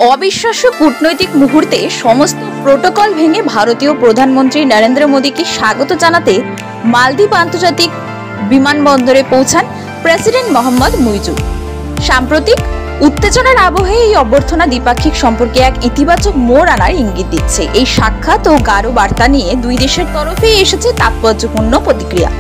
অবিশ্বাস্য কূটনৈতিক মুহূর্তে সমস্ত প্রোটোকল ভেঙে ভারতীয় প্রধানমন্ত্রী নরেন্দ্র মোদীকে স্বাগত জানাতে মালদ্বীপ আন্তর্জাতিক বিমানবন্দরে পৌঁছান প্রেসিডেন্ট মোহাম্মদ মুইজু। সাম্প্রতিক উত্তেজনার আবহে এই অভ্যর্থনা দ্বিপাক্ষিক সম্পর্কে এক ইতিবাচক মোড় আনার ইঙ্গিত দিচ্ছে। এই সাক্ষাৎ ও গাঢ় বার্তা নিয়ে দুই দেশের তরফেই এসেছে তাৎপর্যপূর্ণ প্রতিক্রিয়া।